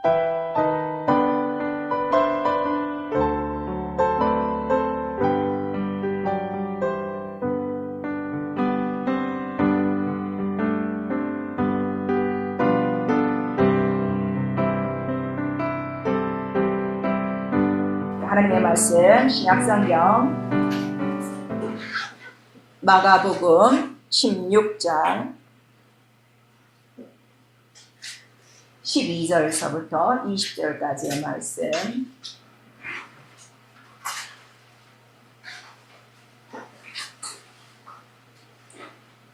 하나님의 말씀 신약성경 마가복음 16장 12절서부터 20절까지의 말씀.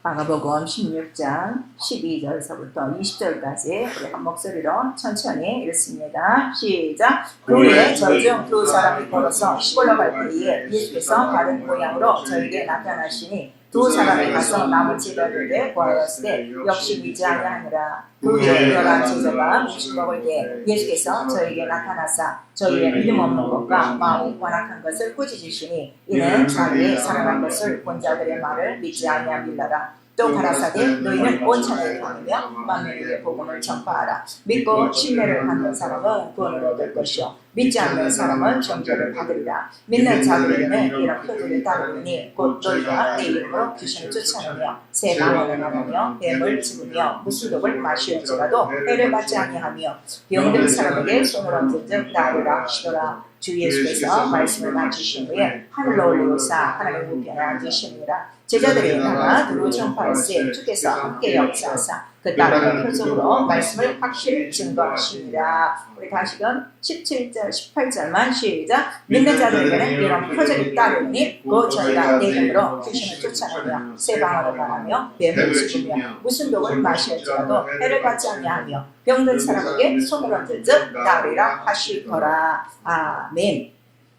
마가복음 16장 12절서부터 20절까지 우리 한 목소리로 천천히 읽습니다. 시작. 그 후에 저희 중 두 사람이 걸어서 시골로 갈 때에 예수께서 다른 모양으로 저에게 나타나시니 두 사람이 가서 남은 제자들에게 보았을 때 역시 믿지 아니하니라. 그 후에 11 제자가 음식 먹을 때 예수께서 저에게 나타나사 저희의 믿음 없는 것과 마음이 완악한 것을 꾸짖으시니 이는 자기의 살아난 것을 본 자들의 말을 믿지 아니함이라. 또 가라사대 너희는 온 천하에 다니며 만민에게 복음을 전파하라. 믿고 신뢰를 받는 사람은 구원을 얻을 것이요 믿지 않는 사람은 정죄를 받으리라. 믿는 자들에게는 이런 표적이 따르니 곧 너희가 내 이름으로 귀신을 쫓아내며 새 방언을 하며 뱀을 집으며 무슨 독을 마실지라도 해를 받지 아니하며 병든 사람에게 손을 얹은즉 나으리라 하시더라. 주 예수께서 말씀을 마치신 후에 하늘로 올리고사 하나님의 우편에 앉으시니라. 제자들이 나가 두루 전파할세 주께서 함께 역사하사 그 따르는 표적으로 말씀을 확실히 증거하시니라. 우리 다시금 17절 18절만 시작. 믿는 자들에게는 이런 표적이 따르니 곧 저희가 내 이름으로 귀신을 쫓아내며 새 방언을 말하며 뱀을 집으며 무슨 독을 마실지라도 해를 받지 아니하며 병든 사람에게 손을 얹은즉 나으리라 하시더라. 아멘.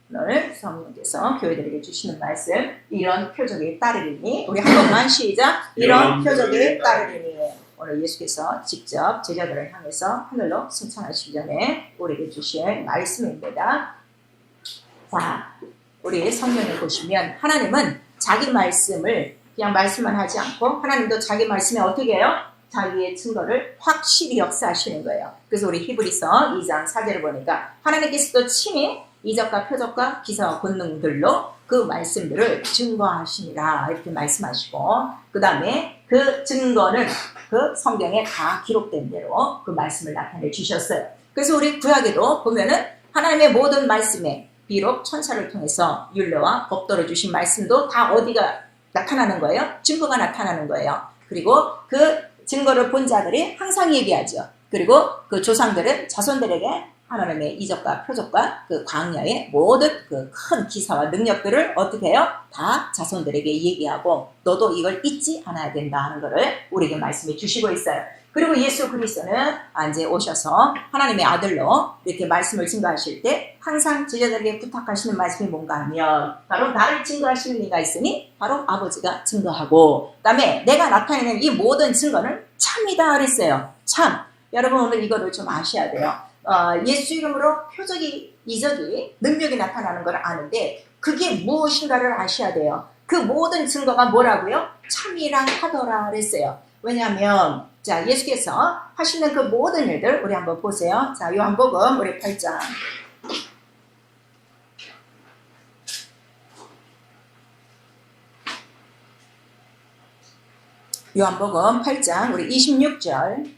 오늘 성령께서 교회들에게 주시는 말씀, 이런 표적이 따르리니, 우리 한 번만 시작. 이런 표적이 따르리니. 오늘 예수께서 직접 제자들을 향해서 하늘로 승천하시기 전에 우리에게 주신 말씀입니다. 자, 우리 성경에 보시면 하나님은 자기 말씀을 그냥 말씀만 하지 않고 하나님도 자기 말씀에 어떻게 해요? 자기의 증거를 확실히 역사하시는 거예요. 그래서 우리 히브리서 2장 4절을 보니까 하나님께서도 친히 이적과 표적과 기사와 권능들로 그 말씀들을 증거하시니라 이렇게 말씀하시고, 그 다음에 그 증거는 그 성경에 다 기록된 대로 그 말씀을 나타내 주셨어요. 그래서 우리 구약에도 보면은 하나님의 모든 말씀에 비록 천사를 통해서 율례와 법도를 주신 말씀도 다 어디가 나타나는 거예요? 증거가 나타나는 거예요. 그리고 그 증거를 본 자들이 항상 얘기하죠. 그리고 그 조상들은 자손들에게 하나님의 이적과 표적과 그 광야의 모든 그 큰 기사와 능력들을 어떻게 해요? 다 자손들에게 얘기하고 너도 이걸 잊지 않아야 된다 하는 것을 우리에게 말씀해 주시고 있어요. 그리고 예수 그리스도는 이제 오셔서 하나님의 아들로 이렇게 말씀을 증거하실 때 항상 제자들에게 부탁하시는 말씀이 뭔가 하면 바로 나를 증거하시는 이가 있으니 바로 아버지가 증거하고, 그 다음에 내가 나타내는 이 모든 증거는 참이다 그랬어요. 참. 여러분 오늘 이거를 좀 아셔야 돼요. 예수 이름으로 표적이, 이적이, 능력이 나타나는 걸 아는데 그게 무엇인가를 아셔야 돼요. 그 모든 증거가 뭐라고요? 참이라 하더라 그랬어요. 왜냐하면 자, 예수께서 하시는 그 모든 일들 우리 한번 보세요. 자, 요한복음 우리 8장. 요한복음 8장 우리 26절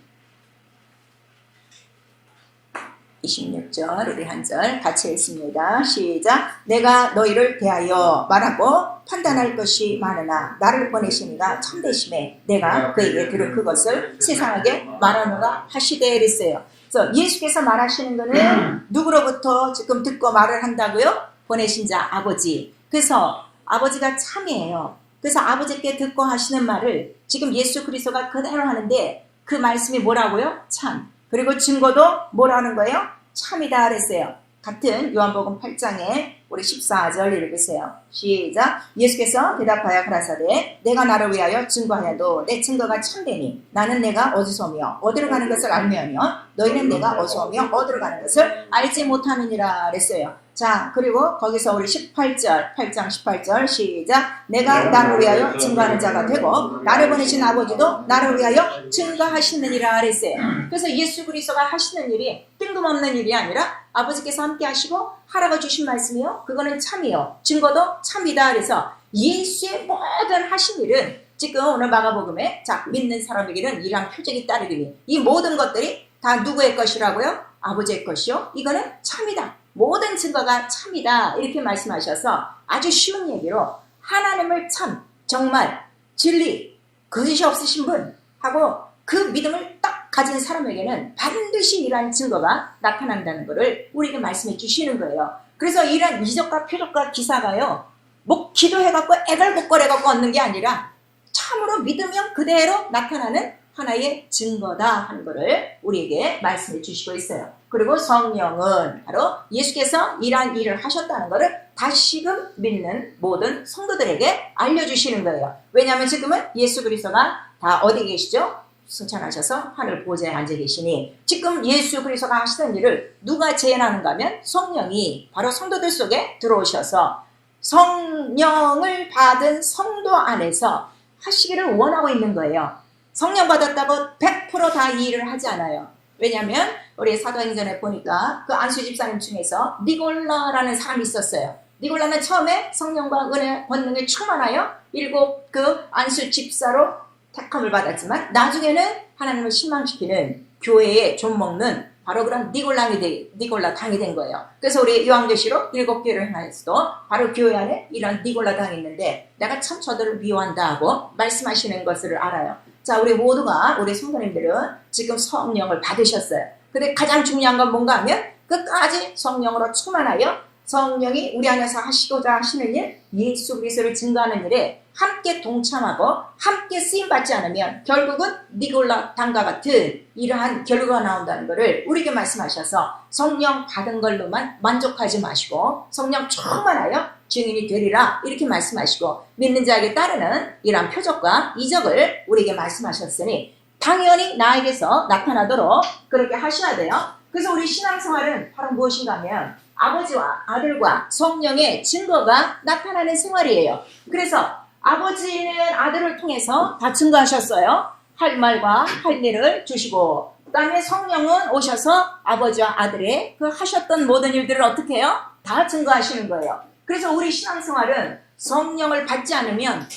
우리 한 절 같이 읽습니다. 시작. 내가 너희를 대하여 말하고 판단할 것이 많으나 나를 보내신 이가 참되심에 내가 그에게 들은 그것을 세상에게 말하노라 하시되 이랬어요. 그래서 예수께서 말하시는 거는 누구로부터 지금 듣고 말을 한다고요? 보내신 자 아버지. 그래서 아버지가 참이에요. 그래서 아버지께 듣고 하시는 말을 지금 예수 그리스도가 그대로 하는데 그 말씀이 뭐라고요? 참. 그리고 증거도 뭐라는 거예요? 참이다 그랬어요. 같은 요한복음 8장에 우리 14절 읽으세요. 시작. 예수께서 대답하여 가라사대 내가 나를 위하여 증거하여도 내 증거가 참되니 나는 내가 어디서 오며 어디로 가는 것을 알며하며 너희는 내가 어디서 오며 어디로 가는 것을 알지 못하느니라 그랬어요. 자, 그리고 거기서 우리 18절, 8장 18절 시작. 내가 나를 위하여 증거하는 자가 되고 나를 보내신 아버지도 나를 위하여 증거하시느니라 그랬어요. 그래서 예수 그리스도가 하시는 일이 뜬금없는 일이 아니라 아버지께서 함께 하시고 하라고 주신 말씀이요. 그거는 참이요. 증거도 참이다. 그래서 예수의 모든 하신 일은 지금 오늘 마가복음에 자 믿는 사람에게는 이러한 표적이 따르리니 이 모든 것들이 다 누구의 것이라고요? 아버지의 것이요. 이거는 참이다. 모든 증거가 참이다. 이렇게 말씀하셔서 아주 쉬운 얘기로 하나님을 참 정말 진리 거짓이 없으신 분 하고 그 믿음을 딱 가진 사람에게는 반드시 이러한 증거가 나타난다는 것을 우리에게 말씀해 주시는 거예요. 그래서 이런 이적과 표적과 기사가요. 뭐 기도해갖고 애걸복걸해갖고 얻는 게 아니라 참으로 믿으면 그대로 나타나는 하나의 증거다 하는 것을 우리에게 말씀해 주시고 있어요. 그리고 성령은 바로 예수께서 이러한 일을 하셨다는 것을 다시금 믿는 모든 성도들에게 알려주시는 거예요. 왜냐하면 지금은 예수 그리스도가 다 어디 계시죠? 승천하셔서 하늘 보좌에 앉아 계시니 지금 예수 그리스도가 하시는 일을 누가 재현하는가 하면 성령이 바로 성도들 속에 들어오셔서 성령을 받은 성도 안에서 하시기를 원하고 있는 거예요. 성령 받았다고 100% 다 이 일을 하지 않아요. 왜냐하면 우리 사도행전에 보니까 그 안수 집사님 중에서 니골라라는 사람이 있었어요. 니골라는 처음에 성령과 은혜 권능에 충만하여 7 그 안수 집사로 택함을 받았지만 나중에는 하나님을 실망시키는 교회에 좀먹는 바로 그런 니골라 당이 된 거예요. 그래서 우리 요한계시록 7교회를 향해서도 바로 교회 안에 이런 니골라 당이 있는데 내가 참 저들을 미워한다 하고 말씀하시는 것을 알아요. 자, 우리 모두가 우리 성도님들은 지금 성령을 받으셨어요. 근데 가장 중요한 건 뭔가 하면 끝까지 성령으로 충만하여 성령이 우리 안에서 하시고자 하시는 일, 예수 그리스도를 증거하는 일에 함께 동참하고 함께 쓰임받지 않으면 결국은 니골라 당과 같은 이러한 결과가 나온다는 것을 우리에게 말씀하셔서 성령 받은 걸로만 만족하지 마시고 성령 충만하여 증인이 되리라 이렇게 말씀하시고 믿는 자에게 따르는 이러한 표적과 이적을 우리에게 말씀하셨으니 당연히 나에게서 나타나도록 그렇게 하셔야 돼요. 그래서 우리 신앙생활은 바로 무엇인가 하면 아버지와 아들과 성령의 증거가 나타나는 생활이에요. 그래서 아버지는 아들을 통해서 다 증거하셨어요. 할 말과 할 일을 주시고 그 다음에 성령은 오셔서 아버지와 아들의 그 하셨던 모든 일들을 어떻게 해요? 다 증거하시는 거예요. 그래서 우리 신앙생활은 성령을 받지 않으면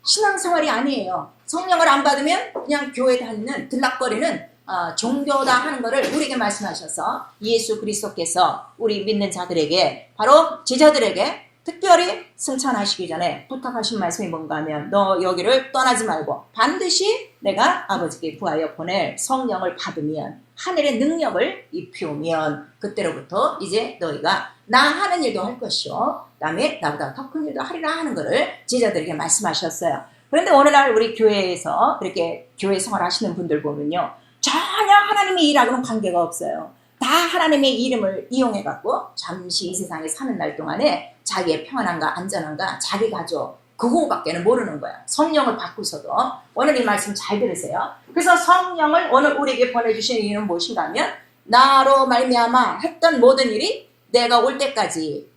신앙생활이 아니에요. 성령을 안 받으면 그냥 교회 다니는 들락거리는 종교다 하는 것을 우리에게 말씀하셔서 예수 그리스도께서 우리 믿는 자들에게 바로 제자들에게 특별히 승천하시기 전에 부탁하신 말씀이 뭔가 하면 너 여기를 떠나지 말고 반드시 내가 아버지께 구하여 보낼 성령을 받으면 하늘의 능력을 입히오면 그때로부터 이제 너희가 나 하는 일도 할 것이요 그 다음에 나보다 더 큰 일도 하리라 하는 것을 제자들에게 말씀하셨어요. 그런데 오늘날 우리 교회에서 이렇게 교회 생활 하시는 분들 보면요 전혀 하나님의 일하고는 관계가 없어요. 다 하나님의 이름을 이용해갖고 잠시 이 세상에 사는 날 동안에 자기의 평안함과 안전함과 자기 가족 그거밖에는 모르는 거야. 성령을 받고서도 오늘 이 말씀 잘 들으세요. 그래서 성령을 오늘 우리에게 보내주신 이유는 무엇인가 하면 나로 말미암아 했던 모든 일이 내가 올 때까지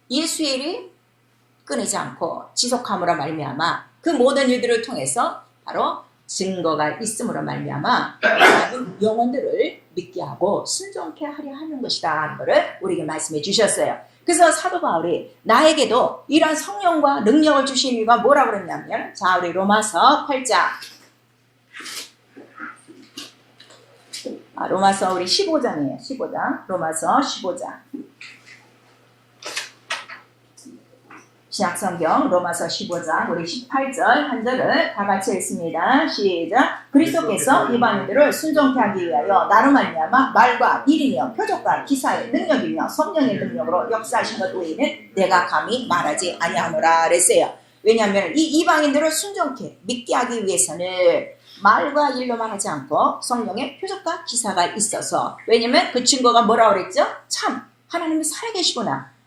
예수의 일이 끊이지 않고 지속함으로 말미암아 그 모든 일들을 통해서 바로 증거가 있음으로 말미암아 영혼들을 믿게 하고 순종케 하려 하는 것이다 하는 것을 우리에게 말씀해 주셨어요. 그래서 사도 바울이 나에게도 이러한 성령과 능력을 주신 이유가 뭐라고 그랬냐면 자 우리 로마서 8장 로마서 우리 15장이에요. 15장 로마서 15장 신약성경 로마서 15장 우리 18절 한 절을 다 같이 읽습니다. 시작. 그리스도께서 이방인들을 순종케 하기 위하여 나로 말미암아 말과 일이며 표적과 기사의 능력이며 성령의 능력으로 역사하신 것 외에는 내가 감히 말하지 아니하노라 그랬어요. 왜냐하면 이 이방인들을 순종케 믿게 하기 위해서는 말과 일로만 하지 않고 성령의 표적과 기사가 있어서 왜냐하면 그 증거가 뭐라고 그랬죠? 참 하나님이 살아계시구나.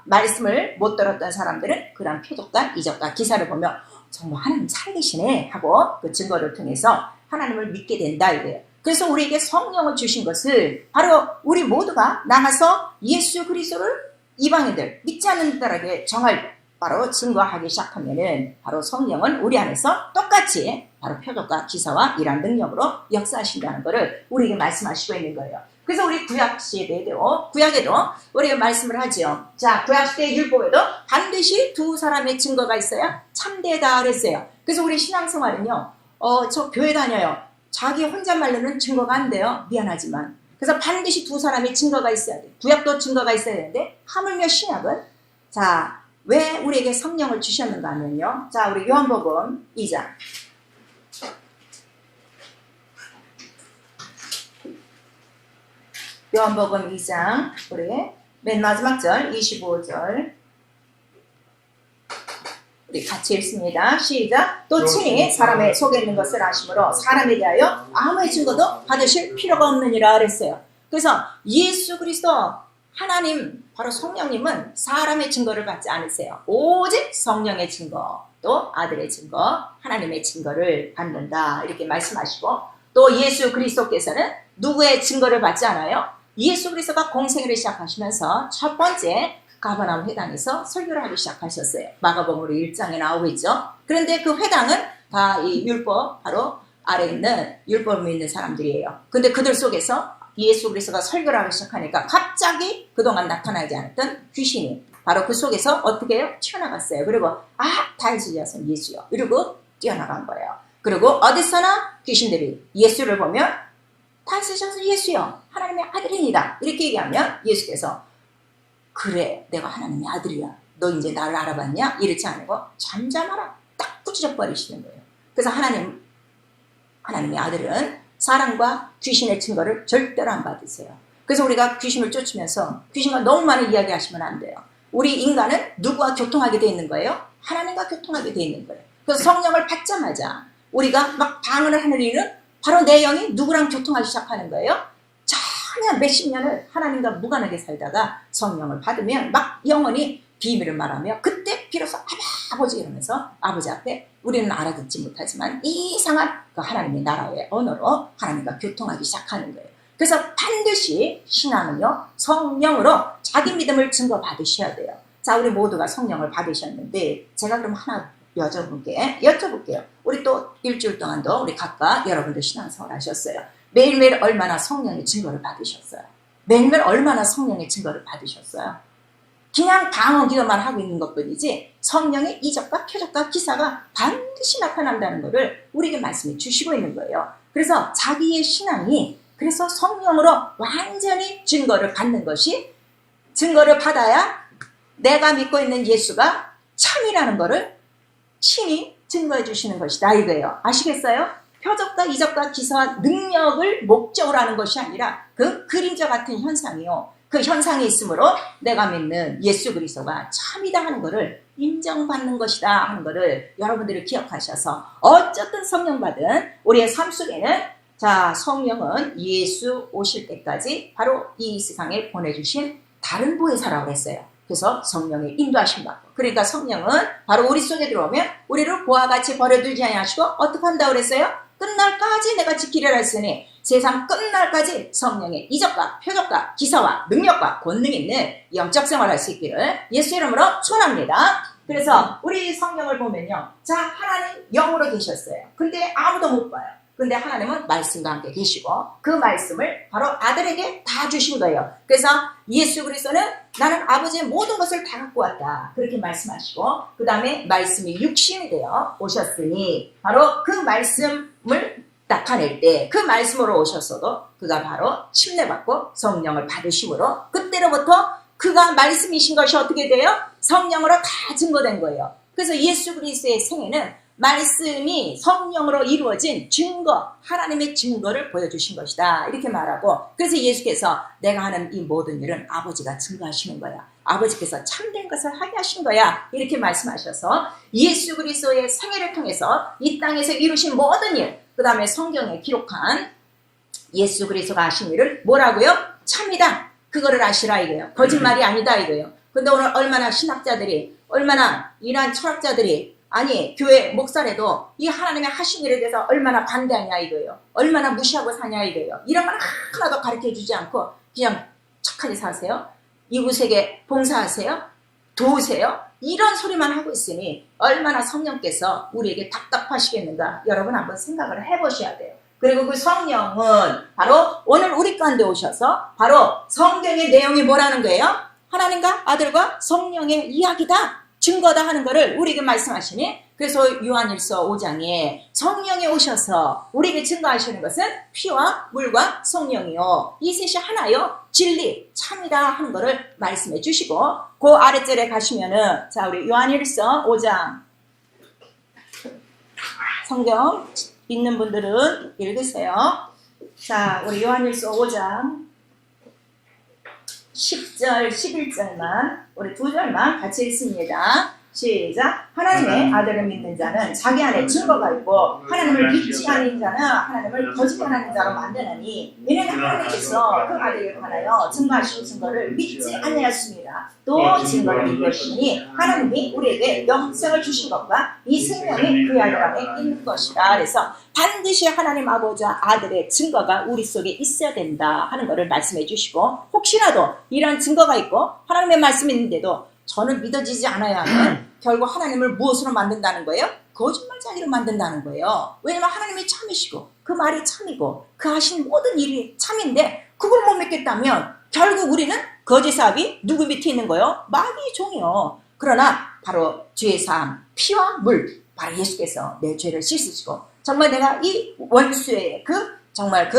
말씀을 못 들었던 사람들은 그런 표적과 이적과 기사를 보며 정말 하나님 살아계시네 하고 그 증거를 통해서 하나님을 믿게 된다 이거예요. 그래서 우리에게 성령을 주신 것을 바로 우리 모두가 나가서 예수 그리스도를 이방인들, 믿지 않는 자들에게 정할 바로 증거하기 시작하면은 바로 성령은 우리 안에서 똑같이 바로 표적과 기사와 이러한 능력으로 역사하신다는 것을 우리에게 말씀하시고 있는 거예요. 그래서 우리 구약에도 우리가 말씀을 하죠. 자, 구약시대 율법에도 반드시 두 사람의 증거가 있어야 참되다 그랬어요. 그래서 우리 신앙생활은요, 저 교회 다녀요. 자기 혼잣말로는 증거가 안 돼요. 미안하지만. 그래서 반드시 두 사람의 증거가 있어야 돼. 구약도 증거가 있어야 되는데, 하물며 신약은, 자, 왜 우리에게 성령을 주셨는가 하면요. 자, 우리 요한복음 2장. 요한복음 2장, 우리 맨 마지막 절, 25절. 우리 같이 읽습니다. 시작. 또 친히 사람의 속에 있는 것을 아심으로 사람에 대하여 아무의 증거도 받으실 필요가 없느니라 그랬어요. 그래서 예수 그리스도 하나님, 바로 성령님은 사람의 증거를 받지 않으세요. 오직 성령의 증거, 또 아들의 증거, 하나님의 증거를 받는다 이렇게 말씀하시고, 또 예수 그리스도께서는 누구의 증거를 받지 않아요? 예수 그리스도가 공생애를 시작하시면서 첫 번째 가버나움 회당에서 설교를 하기 시작하셨어요. 마가복음 1장에 나오고 있죠. 그런데 그 회당은 다 이 율법, 바로 아래에 있는 율법을 믿는 사람들이에요. 근데 그들 속에서 예수 그리스도가 설교를 하기 시작하니까 갑자기 그동안 나타나지 않았던 귀신이 바로 그 속에서 어떻게 해요? 튀어나갔어요. 그리고 다윗의 자손 예수요. 이러고 뛰어나간 거예요. 그리고 어디서나 귀신들이 예수를 보면 다윗의 자손 예수요. 하나님의 아들입니다. 이렇게 얘기하면 예수께서 그래, 내가 하나님의 아들이야. 너 이제 나를 알아봤냐? 이렇지 않고 잠잠하라. 딱 부추겨 버리시는 거예요. 그래서 하나님의 아들은 사람과 귀신의 증거를 절대로 안 받으세요. 그래서 우리가 귀신을 쫓으면서 귀신과 너무 많은 이야기 하시면 안 돼요. 우리 인간은 누구와 교통하게 돼 있는 거예요? 하나님과 교통하게 돼 있는 거예요. 그래서 성령을 받자마자 우리가 막 방언을 하는 일은 바로 내 영이 누구랑 교통하기 시작하는 거예요? 전혀 몇십 년을 하나님과 무관하게 살다가 성령을 받으면 막 영원히 비밀을 말하며 그때 비로소 아버지 이러면서 아버지 앞에 우리는 알아듣지 못하지만 이상한 그 하나님의 나라의 언어로 하나님과 교통하기 시작하는 거예요. 그래서 반드시 신앙은요, 성령으로 자기 믿음을 증거받으셔야 돼요. 자, 우리 모두가 성령을 받으셨는데 제가 그럼 하나 여쭤볼게요. 우리 또 일주일 동안도 우리 각각 여러분들 신앙생활 하셨어요. 매일매일 얼마나 성령의 증거를 받으셨어요? 매일매일 얼마나 성령의 증거를 받으셨어요? 그냥 방언 기도만 하고 있는 것뿐이지 성령의 이적과 표적과 기사가 반드시 나타난다는 것을 우리에게 말씀해 주시고 있는 거예요. 그래서 자기의 신앙이 그래서 성령으로 완전히 증거를 받는 것이, 증거를 받아야 내가 믿고 있는 예수가 참이라는 것을 친히 증거해 주시는 것이다 이거예요. 아시겠어요? 표적과 이적과 기사와 능력을 목적으로 하는 것이 아니라 그 그림자 같은 현상이요. 그 현상이 있으므로 내가 믿는 예수 그리스도가 참이다 하는 것을 인정받는 것이다 하는 것을 여러분들이 기억하셔서 어쨌든 성령 받은 우리의 삶 속에는, 자, 성령은 예수 오실 때까지 바로 이 세상에 보내주신 다른 보혜사라고 했어요. 그래서 성령의 인도하심 받고, 그러니까 성령은 바로 우리 속에 들어오면 우리를 고와 같이 버려두지 아니하시고 어떻게 한다고 그랬어요? 끝날까지 내가 지키리라 했으니 세상 끝날까지 성령의 이적과 표적과 기사와 능력과 권능이 있는 영적 생활을 할 수 있기를 예수 이름으로 축원합니다. 그래서 우리 성령을 보면요, 자, 하나님 영으로 계셨어요. 근데 아무도 못 봐요. 근데 하나님은 말씀과 함께 계시고 그 말씀을 바로 아들에게 다 주신 거예요. 그래서 예수 그리스도는 나는 아버지의 모든 것을 다 갖고 왔다 그렇게 말씀하시고, 그 다음에 말씀이 육신이 되어 오셨으니 바로 그 말씀을 나타낼 때 그 말씀으로 오셨어도 그가 바로 침례받고 성령을 받으심으로 그때로부터 그가 말씀이신 것이 어떻게 돼요? 성령으로 다 증거된 거예요. 그래서 예수 그리스도의 생애는 말씀이 성령으로 이루어진 증거, 하나님의 증거를 보여주신 것이다 이렇게 말하고, 그래서 예수께서 내가 하는 이 모든 일은 아버지가 증거하시는 거야, 아버지께서 참된 것을 하게 하신 거야 이렇게 말씀하셔서 예수 그리스도의 생애를 통해서 이 땅에서 이루신 모든 일, 그 다음에 성경에 기록한 예수 그리스도가 하신 일을 뭐라고요? 참이다, 그거를 아시라 이거예요. 거짓말이 아니다 이거예요. 근데 오늘 얼마나 신학자들이, 얼마나 이러한 철학자들이, 아니 교회 목사래도 이 하나님의 하신 일에 대해서 얼마나 반대하냐 이거예요. 얼마나 무시하고 사냐 이거예요. 이런 건 하나도 가르쳐주지 않고 그냥 착하게 사세요. 이웃에게 봉사하세요? 도우세요? 이런 소리만 하고 있으니 얼마나 성령께서 우리에게 답답하시겠는가 여러분 한번 생각을 해보셔야 돼요. 그리고 그 성령은 바로 오늘 우리 가운데 오셔서 바로 성경의 내용이 뭐라는 거예요? 하나님과 아들과 성령의 이야기다, 증거다 하는 것을 우리에게 말씀하시니, 그래서 요한일서 5장에 성령이 오셔서 우리에게 증거하시는 것은 피와 물과 성령이요, 이 셋이 하나요, 진리, 참이다 하는 것을 말씀해 주시고, 그 아래절에 가시면은, 자, 우리 요한일서 5장 성경 있는 분들은 읽으세요. 자, 우리 요한일서 5장 10절, 11절만, 우리 두 절만 같이 읽습니다. 시작. 하나님의 아들을 믿는 자는 자기 안에 증거가 있고 하나님을 믿지 않는 자는 하나님을 거짓말하는 자로 만드느니, 이는 하나님께서 그 아들을 관하여 증거하신 증거를 믿지 아니하였습니다. 또 증거를 믿으시니 하나님이 우리에게 영생을 주신 것과 이 생명이 그 아들 안에 있는 것이다. 그래서 반드시 하나님 아버지와 아들의 증거가 우리 속에 있어야 된다 하는 것을 말씀해 주시고, 혹시라도 이런 증거가 있고 하나님의 말씀이 있는데도 저는 믿어지지 않아야 하면 결국 하나님을 무엇으로 만든다는 거예요? 거짓말쟁이로 만든다는 거예요. 왜냐하면 하나님이 참이시고 그 말이 참이고 그 하신 모든 일이 참인데 그걸 못 믿겠다면 결국 우리는 거짓사업이 누구 밑에 있는 거예요? 마귀의 종이요. 그러나 바로 죄의 사함, 피와 물, 바로 예수께서 내 죄를 씻으시고 정말 내가 이 원수의 정말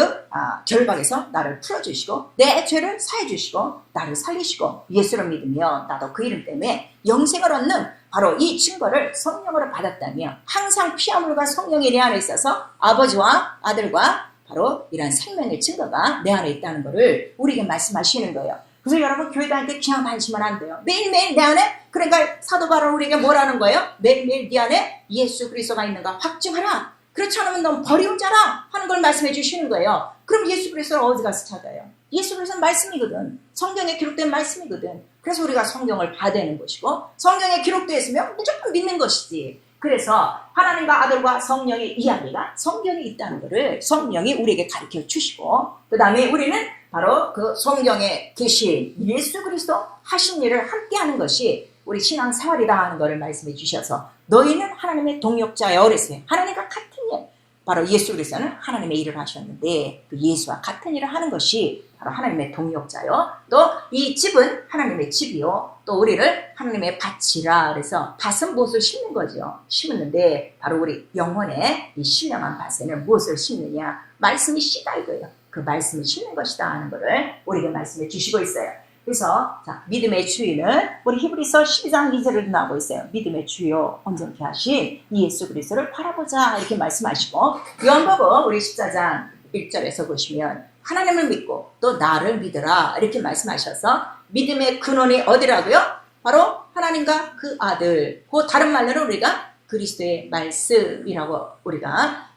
결박에서 나를 풀어주시고 내 죄를 사해주시고 나를 살리시고 예수를 믿으며 나도 그 이름 때문에 영생을 얻는 바로 이 증거를 성령으로 받았다면 항상 피와 물과 성령이 내 안에 있어서 아버지와 아들과 바로 이런 생명의 증거가 내 안에 있다는 것을 우리에게 말씀하시는 거예요. 그래서 여러분 교회 다닐 때 그냥 다니시면 안 돼요. 매일매일 내 안에, 그러니까 사도 바울은 우리에게 뭐라는 거예요? 매일매일 네 안에 예수 그리스도가 있는가 확증하라. 그렇지 않으면 넌 버리운 자라 하는 걸 말씀해 주시는 거예요. 그럼 예수 그리스도를 어디 가서 찾아요? 예수 그리스도는 말씀이거든. 성경에 기록된 말씀이거든. 그래서 우리가 성경을 봐야 되는 것이고, 성경에 기록되어 있으면 무조건 믿는 것이지. 그래서 하나님과 아들과 성령의 이야기가 성경에 있다는 것을 성령이 우리에게 가르쳐 주시고, 그 다음에 우리는 바로 그 성경에 계신 예수 그리스도 하신 일을 함께 하는 것이 우리 신앙생활이다 하는 것을 말씀해 주셔서, 너희는 하나님의 동역자여 그랬어요. 하나님과 같은 일, 바로 예수 그리스도는 하나님의 일을 하셨는데 그 예수와 같은 일을 하는 것이 바로 하나님의 동역자요, 또 이 집은 하나님의 집이요, 또 우리를 하나님의 밭이라. 그래서 밭은 무엇을 심는 거죠? 심었는데 바로 우리 영혼의 이 신령한 밭에는 무엇을 심느냐? 말씀이 씨다 이거예요. 그 말씀을 심는 것이다 하는 것을 우리에게 말씀해 주시고 있어요. 그래서 자, 믿음의 주인은 우리 히브리서 12장 2절을 나오고 있어요. 믿음의 주요 온전케 하신 이 예수 그리스도를 바라보자 이렇게 말씀하시고, 요한복음 우리 14장 1절에서 보시면 하나님을 믿고 또 나를 믿으라 이렇게 말씀하셔서 믿음의 근원이 어디라고요? 바로 하나님과 그 아들, 그 다른 말로는 우리가 그리스도의 말씀이라고 우리가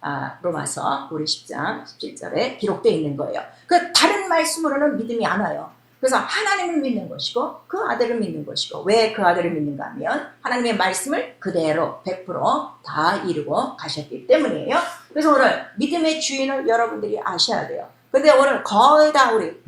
로마서 우리 10장 17절에 기록되어 있는 거예요. 그 다른 말씀으로는 믿음이 안 와요. 그래서 하나님을 믿는 것이고 그 아들을 믿는 것이고, 왜 그 아들을 믿는가 하면 하나님의 말씀을 그대로 100%다 이루고 가셨기 때문이에요. 그래서 오늘 믿음의 주인을 여러분들이 아셔야 돼요. 근데 오늘 거의 다 우리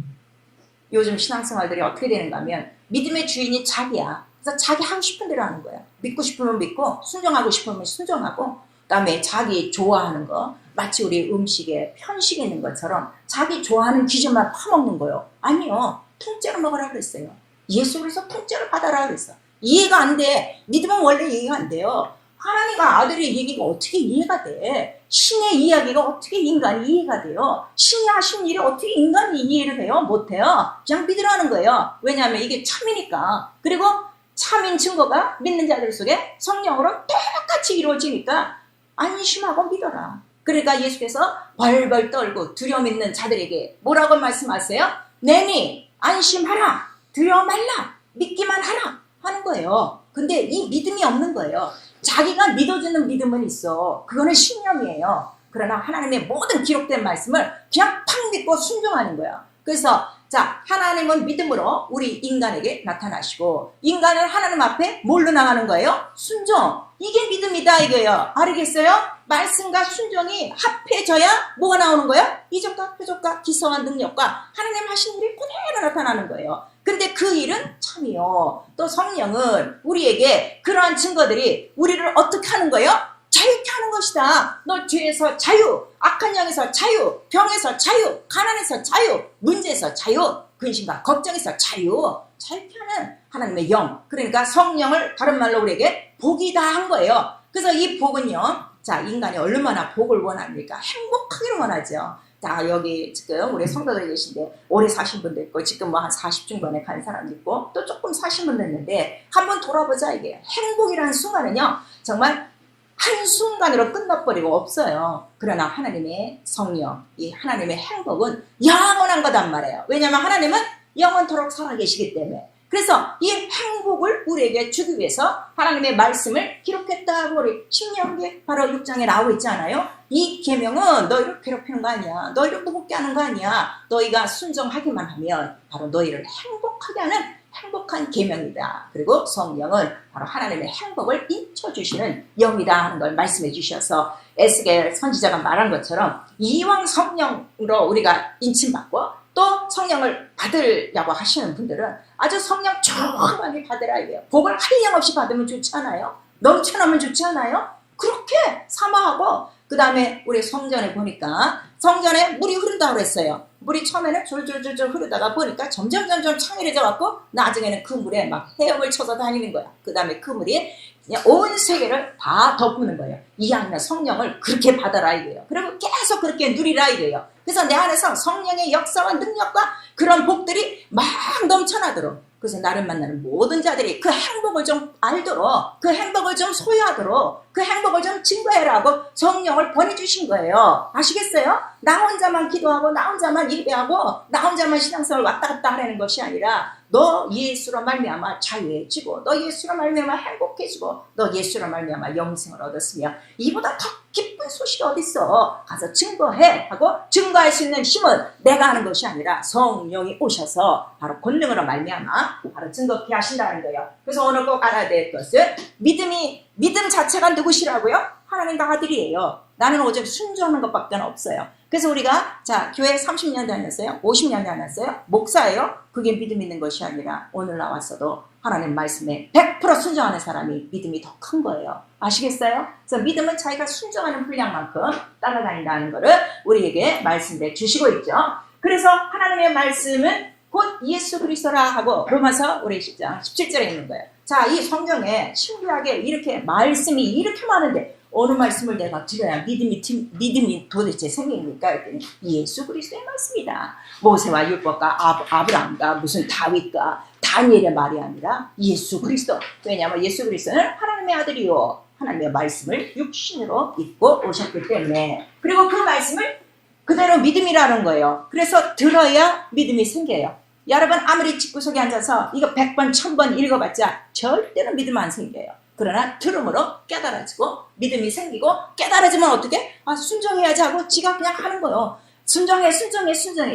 요즘 신앙생활들이 어떻게 되는가 하면 믿음의 주인이 자기야. 그래서 자기 하고 싶은 대로 하는 거야. 믿고 싶으면 믿고 순종하고 싶으면 순종하고, 그다음에 자기 좋아하는 거, 마치 우리 음식에 편식이 있는 것처럼 자기 좋아하는 기준만 파먹는 거예요. 아니요. 통째로 먹으라 그랬어요. 예수 그래서 통째로 받아라 그랬어. 이해가 안 돼. 믿으면 원래 이해가 안 돼요. 하나님과 아들의 얘기가 어떻게 이해가 돼? 신의 이야기가 어떻게 인간이 이해가 돼요? 신이 하신 일이 어떻게 인간이 이해를 해요? 못해요. 그냥 믿으라는 거예요. 왜냐하면 이게 참이니까. 그리고 참인 증거가 믿는 자들 속에 성령으로 똑같이 이루어지니까 안심하고 믿어라. 그러니까 예수께서 벌벌 떨고 두려움 있는 자들에게 뭐라고 말씀하세요? 내니 안심하라, 두려워 말라, 믿기만 하라 하는 거예요. 근데 이 믿음이 없는 거예요. 자기가 믿어주는 믿음은 있어. 그거는 신념이에요. 그러나 하나님의 모든 기록된 말씀을 그냥 팍 믿고 순종하는 거야. 그래서 자, 하나님은 믿음으로 우리 인간에게 나타나시고, 인간은 하나님 앞에 뭘로 나가는 거예요? 순종. 이게 믿음이다 이거예요. 알겠어요? 말씀과 순종이 합해져야 뭐가 나오는 거예요? 이적과 표적과 기사와 능력과 하나님 하신 일이 그대로 나타나는 거예요. 근데 그 일은 참이요. 또 성령은 우리에게 그러한 증거들이 우리를 어떻게 하는 거예요? 자유케 하는 것이다. 너 죄에서 자유, 악한 영에서 자유, 병에서 자유, 가난에서 자유, 문제에서 자유, 근심과 걱정에서 자유, 자유케 하는 하나님의 영. 그러니까 성령을 다른 말로 우리에게 복이다 한 거예요. 그래서 이 복은요, 자, 인간이 얼마나 복을 원합니까? 행복하기를 원하죠. 자, 여기 지금 우리 성도들이 계신데 오래 사신 분도 있고 지금 뭐 한 40중반에 간 사람도 있고 또 조금 사신 분도 있는데 한번 돌아보자. 이게 행복이라는 순간은요 정말 한순간으로 끝나버리고 없어요. 그러나 하나님의 성령, 이 하나님의 행복은 영원한 거단 말이에요. 왜냐하면 하나님은 영원토록 살아계시기 때문에. 그래서 이 행복을 우리에게 주기 위해서 하나님의 말씀을 기록했다고 우리 신명기 바로 6장에 나오고 있잖아요. 이 계명은 너희를 괴롭히는 거 아니야. 너희를 무겁게 하는 거 아니야. 너희가 순종하기만 하면 바로 너희를 행복하게 하는 행복한 계명이다. 그리고 성령은 바로 하나님의 행복을 인쳐주시는 영이다 하는 걸 말씀해 주셔서 에스겔 선지자가 말한 것처럼 이왕 성령으로 우리가 인침받고 또 성령을 받으려고 하시는 분들은 아주 성령 충만하게 받으라 이래요. 복을 한량없이 받으면 좋지 않아요? 넘쳐나면 좋지 않아요? 그렇게 사모하고 그 다음에 우리 성전에 보니까 성전에 물이 흐른다고 그랬어요. 물이 처음에는 줄줄줄줄 흐르다가 보니까 점점 창일해져 갖고 나중에는 그 물에 막 헤엄을 쳐서 다니는 거야. 그 다음에 그 물이 그냥 온 세계를 다 덮는 거예요. 이왕이면 성령을 그렇게 받아라 이거예요. 그리고 계속 그렇게 누리라 이거예요. 그래서 내 안에서 성령의 역사와 능력과 그런 복들이 막 넘쳐나도록, 그래서 나를 만나는 모든 자들이 그 행복을 좀 알도록, 그 행복을 좀 소유하도록, 그 행복을 좀 증거해라고 성령을 보내주신 거예요. 아시겠어요? 나 혼자만 기도하고 나 혼자만 예배하고 나 혼자만 신앙생활 왔다 갔다 하라는 것이 아니라 너 예수로 말미암아 자유해지고 너 예수로 말미암아 행복해지고 너 예수로 말미암아 영생을 얻었으며 이보다 더 기쁜 소식이 어딨어. 가서 증거해 하고 증거할 수 있는 힘은 내가 하는 것이 아니라 성령이 오셔서 바로 권능으로 말미암아 바로 증거케 하신다는 거예요. 그래서 오늘 꼭 알아야 될 것은 믿음 자체가 누구시라고요? 하나님의 아들이에요. 나는 오직 순종하는 것밖에 없어요. 그래서 우리가 자 교회 30년 다녔어요? 50년 다녔어요? 목사예요? 그게 믿음 있는 것이 아니라 오늘 나왔어도 하나님 말씀에 100% 순종하는 사람이 믿음이 더 큰 거예요. 아시겠어요? 그래서 믿음은 자기가 순종하는 분량만큼 따라다닌다는 것을 우리에게 말씀해 주시고 있죠. 그래서 하나님의 말씀은 곧 예수 그리스도라 하고 로마서 우리 10장 17절에 있는 거예요. 자, 이 성경에 신기하게 이렇게 말씀이 이렇게 많은데 어느 말씀을 내가 드려야 믿음이 도대체 생깁니까? 했더니 예수 그리스도의 말씀이다. 모세와 율법과 아브라함과 무슨 다윗과 다니엘의 말이 아니라 예수 그리스도. 왜냐하면 예수 그리스도는 하나님의 아들이요 하나님의 말씀을 육신으로 입고 오셨기 때문에, 그리고 그 말씀을 그대로 믿음이라는 거예요. 그래서 들어야 믿음이 생겨요. 여러분 아무리 집구석에 앉아서 이거 100번 1000번 읽어봤자 절대로 믿음 안 생겨요. 그러나 들음으로 깨달아지고 믿음이 생기고, 깨달아지면 어떻게? 순종해야지 하고 지가 그냥 하는 거예요. 순종해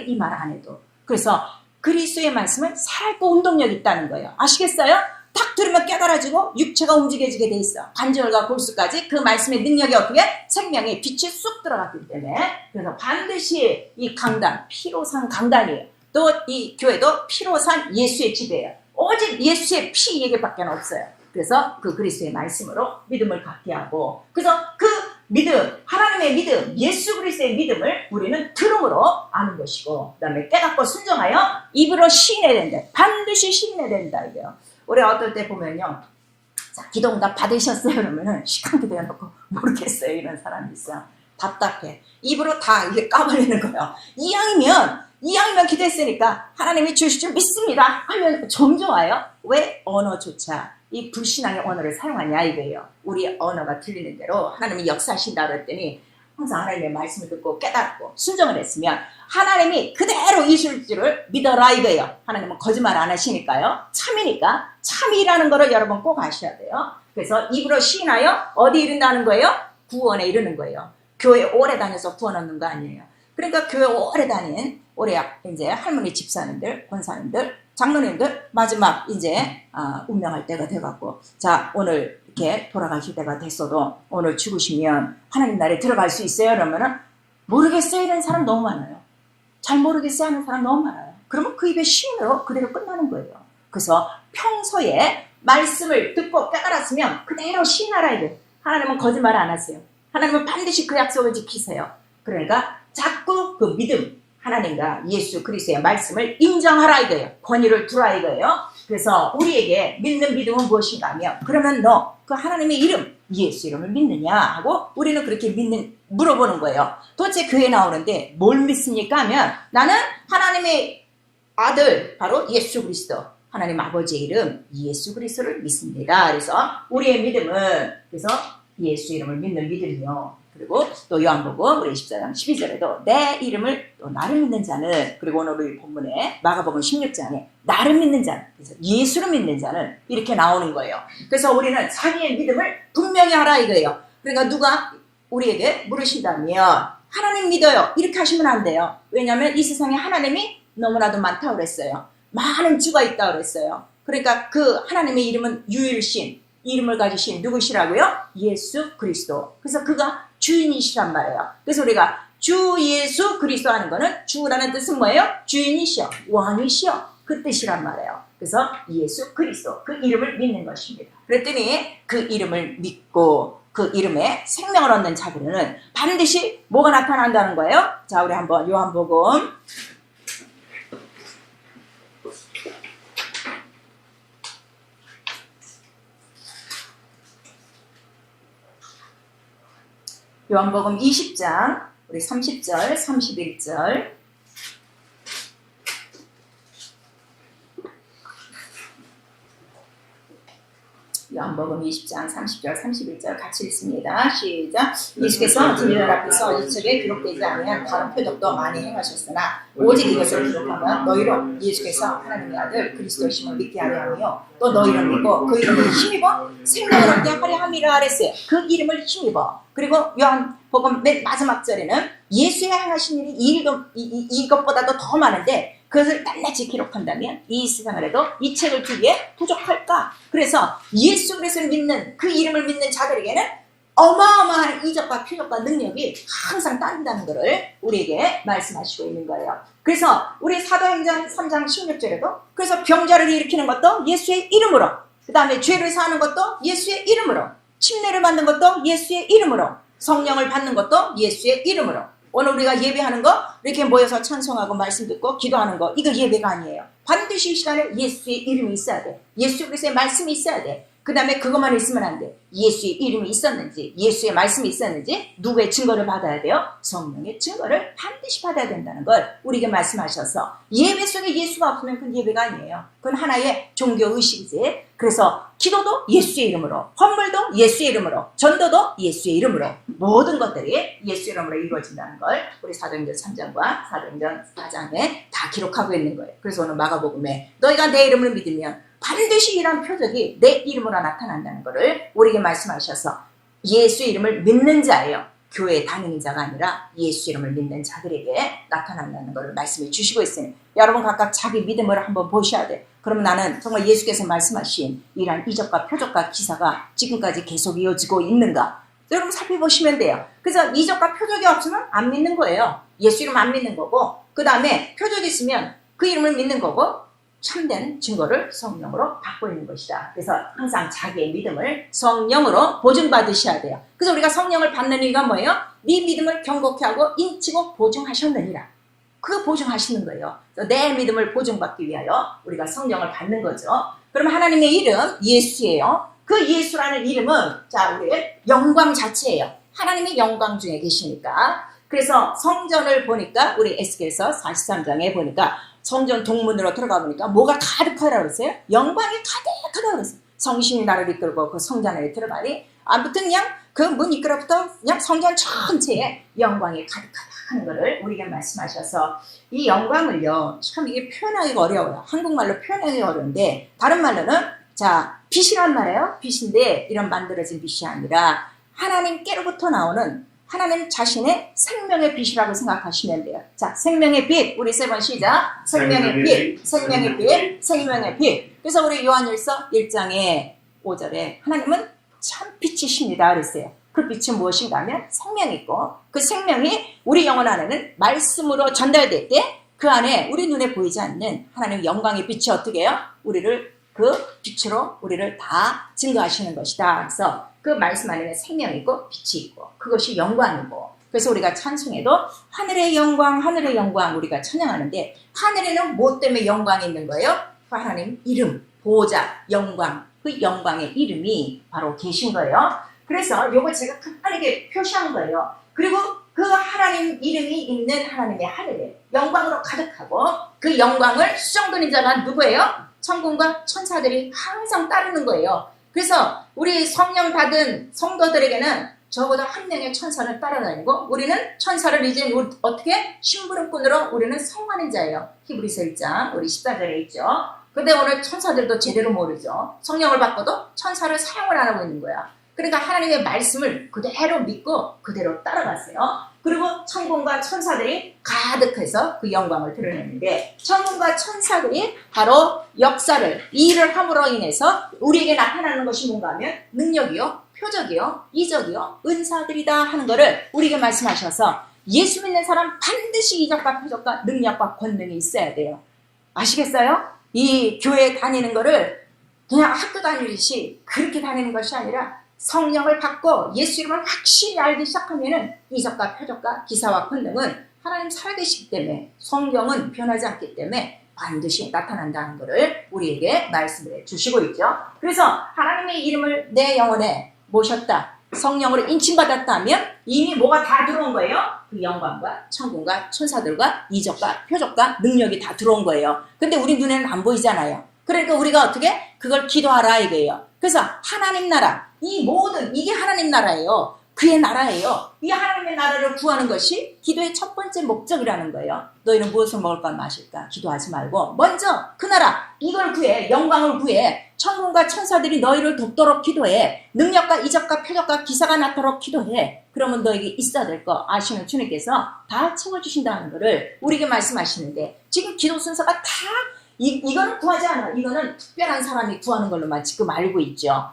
이 말 안 해도. 그래서 그리스도의 말씀은 살고 운동력이 있다는 거예요. 아시겠어요? 딱 들으면 깨달아지고 육체가 움직여지게 돼 있어. 관절과 골수까지 그 말씀의 능력이 어떻게? 생명의 빛이 쑥 들어갔기 때문에. 그래서 반드시 이 강단, 피로산 강단이에요. 또 이 교회도 피로산 예수의 집이에요. 오직 예수의 피 얘기밖에 없어요. 그래서 그 그리스도의 말씀으로 믿음을 갖게 하고, 그래서 그 믿음, 하나님의 믿음, 예수 그리스도의 믿음을 우리는 들음으로 아는 것이고, 그 다음에 깨닫고 순종하여 입으로 시인해야 된다. 반드시 시인해야 된다 이게요. 우리 어떨 때 보면요, 자, 기도응답 받으셨어요 그러면은 시간 기도해놓고 모르겠어요 이런 사람이 있어요. 답답해. 입으로 다 이게 까발리는 거예요. 이왕이면 기도했으니까 하나님이 주실 줄 믿습니다 하면 좀 좋아요. 왜 언어조차 이 불신앙의 언어를 사용하냐 이거예요. 우리 언어가 들리는 대로 하나님이 역사하신다 그랬더니 항상 하나님의 말씀을 듣고 깨닫고 순종을 했으면 하나님이 그대로 이실 줄을 믿어라 이거예요. 하나님은 거짓말 안 하시니까요. 참이니까 참이라는 거를 여러분 꼭 아셔야 돼요. 그래서 입으로 시인하여 어디 이른다는 거예요? 구원에 이르는 거예요. 교회 오래 다녀서 구원 얻는 거 아니에요. 그러니까 교회 오래 다닌 우리 이제 할머니 집사님들, 권사님들, 장로님들 마지막 이제 운명할 때가 돼갖고, 자 오늘 이렇게 돌아가실 때가 됐어도 오늘 죽으시면 하나님 나라에 들어갈 수 있어요? 그러면은 모르겠어요 이런 사람 너무 많아요. 잘 모르겠어요 하는 사람 너무 많아요. 그러면 그 입의 시인으로 그대로 끝나는 거예요. 그래서 평소에 말씀을 듣고 깨달았으면 그대로 시인하라 이거예요. 하나님은 거짓말 안 하세요. 하나님은 반드시 그 약속을 지키세요. 그러니까 자꾸 그 믿음, 하나님과 예수 그리스도의 말씀을 인정하라 이거예요. 권위를 두라 이거예요. 그래서 우리에게 믿는 믿음은 무엇인가 하면, 그러면 너 그 하나님의 이름, 예수 이름을 믿느냐 하고 우리는 그렇게 물어보는 거예요. 도대체 교회 나오는데 뭘 믿습니까 하면, 나는 하나님의 아들 바로 예수 그리스도, 하나님 아버지의 이름 예수 그리스도를 믿습니다. 그래서 우리의 믿음은 그래서 예수 이름을 믿는 믿음이요. 그리고 또 요한복음 우리 14장 12절에도 내 이름을 또 나를 믿는 자는, 그리고 오늘 우리 본문에 마가복음 16장에 나를 믿는 자는, 그래서 예수를 믿는 자는 이렇게 나오는 거예요. 그래서 우리는 자기의 믿음을 분명히 하라 이거예요. 그러니까 누가 우리에게 물으신다면 하나님 믿어요 이렇게 하시면 안 돼요. 왜냐하면 이 세상에 하나님이 너무나도 많다고 그랬어요. 많은 주가 있다고 그랬어요. 그러니까 그 하나님의 이름은 유일신, 이름을 가지신 누구시라고요? 예수 그리스도. 그래서 그가 주인이시란 말이에요. 그래서 우리가 주 예수 그리스도 하는 거는, 주라는 뜻은 뭐예요? 주인이시여, 왕이시여, 그 뜻이란 말이에요. 그래서 예수 그리스도, 그 이름을 믿는 것입니다. 그랬더니 그 이름을 믿고 그 이름에 생명을 얻는 자들은 반드시 뭐가 나타난다는 거예요? 자, 우리 한번 요한복음 요한복음 20장 우리 30절 31절 요한복음 20장 30절 31절 같이 읽습니다. 시작. 예수께서 진리를 앞에서 이책에 기록되지 아니한 다른 표적도 많이 행하셨으나 오직 이것을 기록하면 너희로 예수께서 하나님의 아들 그리스도이심을 믿게 하려 하며, 또 너희를 믿고 그 이름을 힘입어 생명을 얻게 하려 함이라 하랬어요. 그 이름을 힘입어. 그리고 요한복음 맨 마지막 절에는 예수의 행하신 일이 이것보다도 더 많은데 그것을 낱낱이 기록한다면 이 세상을 해도 이 책을 주기에 부족할까? 그래서 예수 그리스도를 믿는, 그 이름을 믿는 자들에게는 어마어마한 이적과 표적과 능력이 항상 따른다는 것을 우리에게 말씀하시고 있는 거예요. 그래서 우리 사도행전 3장 16절에도 그래서 병자를 일으키는 것도 예수의 이름으로, 그 다음에 죄를 사하는 것도 예수의 이름으로, 침례를 받는 것도 예수의 이름으로, 성령을 받는 것도 예수의 이름으로. 오늘 우리가 예배하는 거, 이렇게 모여서 찬송하고 말씀 듣고 기도하는 거, 이거 예배가 아니에요. 반드시 이 시간에 예수의 이름이 있어야 돼. 예수 그리스도의 말씀이 있어야 돼. 그 다음에 그것만 있으면 안 돼. 예수의 이름이 있었는지, 예수의 말씀이 있었는지 누구의 증거를 받아야 돼요? 성령의 증거를 반드시 받아야 된다는 걸 우리에게 말씀하셔서, 예배 속에 예수가 없으면 그건 예배가 아니에요. 그건 하나의 종교의식이지. 그래서 기도도 예수의 이름으로, 헌물도 예수의 이름으로, 전도도 예수의 이름으로, 모든 것들이 예수의 이름으로 이루어진다는 걸 우리 사도행전 3장과 사도행전 4장에 다 기록하고 있는 거예요. 그래서 오늘 마가복음에 너희가 내 이름을 믿으면 반드시 이런 표적이 내 이름으로 나타난다는 것을 우리에게 말씀하셔서, 예수의 이름을 믿는 자예요. 교회 다니는 자가 아니라 예수 이름을 믿는 자들에게 나타난다는 것을 말씀해 주시고 있으니 여러분 각각 자기 믿음을 한번 보셔야 돼. 그러면 나는 정말 예수께서 말씀하신 이러한 이적과 표적과 기사가 지금까지 계속 이어지고 있는가? 여러분 살펴보시면 돼요. 그래서 이적과 표적이 없으면 안 믿는 거예요. 예수 이름 안 믿는 거고, 그 다음에 표적이 있으면 그 이름을 믿는 거고, 참된 증거를 성령으로 받고 있는 것이다. 그래서 항상 자기의 믿음을 성령으로 보증받으셔야 돼요. 그래서 우리가 성령을 받는 이유가 뭐예요? 네 믿음을 경고케 하고 인치고 보증하셨느니라. 그 보증하시는 거예요. 그래서 내 믿음을 보증받기 위하여 우리가 성령을 받는 거죠. 그러면 하나님의 이름 예수예요. 그 예수라는 이름은 자, 우리의 영광 자체예요. 하나님의 영광 중에 계시니까. 그래서 성전을 보니까 우리 에스겔서 43장에 보니까 성전 동문으로 들어가 보니까 뭐가 가득하다고 그랬어요? 영광이 가득하다고 그랬어요. 성신이 나를 이끌고 그 성전 안에 들어가니 아무튼 그냥 그 문 이끌어부터 그냥 성전 전체에 영광이 가득하다 하는 것을 우리에게 말씀하셔서, 이 영광을요 참 이게 표현하기가 어려워요. 한국말로 표현하기가 어려운데 다른 말로는 자 빛이란 말이에요. 빛인데 이런 만들어진 빛이 아니라 하나님께로부터 나오는 하나님 자신의 생명의 빛이라고 생각하시면 돼요. 자, 생명의 빛. 우리 세 번 시작. 생명의 빛, 생명의 빛, 생명의 빛. 그래서 우리 요한일서 1장의 5절에 하나님은 참 빛이십니다 그랬어요. 그 빛은 무엇인가 하면 생명이 있고, 그 생명이 우리 영혼 안에는 말씀으로 전달될 때 그 안에 우리 눈에 보이지 않는 하나님의 영광의 빛이 어떻게 해요? 우리를 그 빛으로 우리를 다 증거하시는 것이다. 그래서 그 말씀 안에는 생명이 있고 빛이 있고 그것이 영광이고, 그래서 우리가 찬송에도 하늘의 영광 우리가 찬양하는데, 하늘에는 뭐 때문에 영광이 있는 거예요? 그 하나님 이름, 보좌, 영광, 그 영광의 이름이 바로 계신 거예요. 그래서 요거 제가 간단하게 표시한 거예요. 그리고 그 하나님 이름이 있는 하나님의 하늘에 영광으로 가득하고, 그 영광을 수정드린 자가 누구예요? 천군과 천사들이 항상 따르는 거예요. 그래서 우리 성령 받은 성도들에게는 저보다 한 명의 천사를 따라다니고, 우리는 천사를 이제 어떻게 심부름꾼으로 우리는 사용하는 자예요. 히브리서 1장 우리 14절에 있죠. 근데 오늘 천사들도 제대로 모르죠. 성령을 받고도 천사를 사용을 안 하고 있는 거야. 그러니까 하나님의 말씀을 그대로 믿고 그대로 따라갔어요. 그리고 천군과 천사들이 가득해서 그 영광을 드러내는데, 천군과 천사들이 바로 역사를, 이 일을 함으로 인해서 우리에게 나타나는 것이 뭔가 하면 능력이요, 표적이요, 이적이요, 은사들이다 하는 것을 우리에게 말씀하셔서, 예수 믿는 사람 반드시 이적과 표적과 능력과 권능이 있어야 돼요. 아시겠어요? 이 교회 다니는 거를 그냥 학교 다니듯이 그렇게 다니는 것이 아니라, 성령을 받고 예수 이름을 확실히 알기 시작하면은 이적과 표적과 기사와 권능은 하나님 살아계시기 때문에, 성경은 변하지 않기 때문에 반드시 나타난다는 것을 우리에게 말씀을 해주시고 있죠. 그래서 하나님의 이름을 내 영혼에 모셨다, 성령으로 인침받았다면 이미 뭐가 다 들어온 거예요? 그 영광과 천군과 천사들과 이적과 표적과 능력이 다 들어온 거예요. 근데 우리 눈에는 안 보이잖아요. 그러니까 우리가 어떻게? 그걸 기도하라 이거예요. 그래서 하나님 나라, 이 모든, 이게 하나님 나라예요. 그의 나라예요. 이 하나님의 나라를 구하는 것이 기도의 첫 번째 목적이라는 거예요. 너희는 무엇을 먹을까 마실까 기도하지 말고 먼저 그 나라, 이걸 구해, 영광을 구해. 천군과 천사들이 너희를 돕도록 기도해. 능력과 이적과 표적과 기사가 나도록 기도해. 그러면 너에게 있어야 될 거 아시는 주님께서 다 채워주신다는 것을 우리에게 말씀하시는데, 지금 기도 순서가 다 이거는 구하지 않아. 이거는 특별한 사람이 구하는 걸로만 지금 알고 있죠.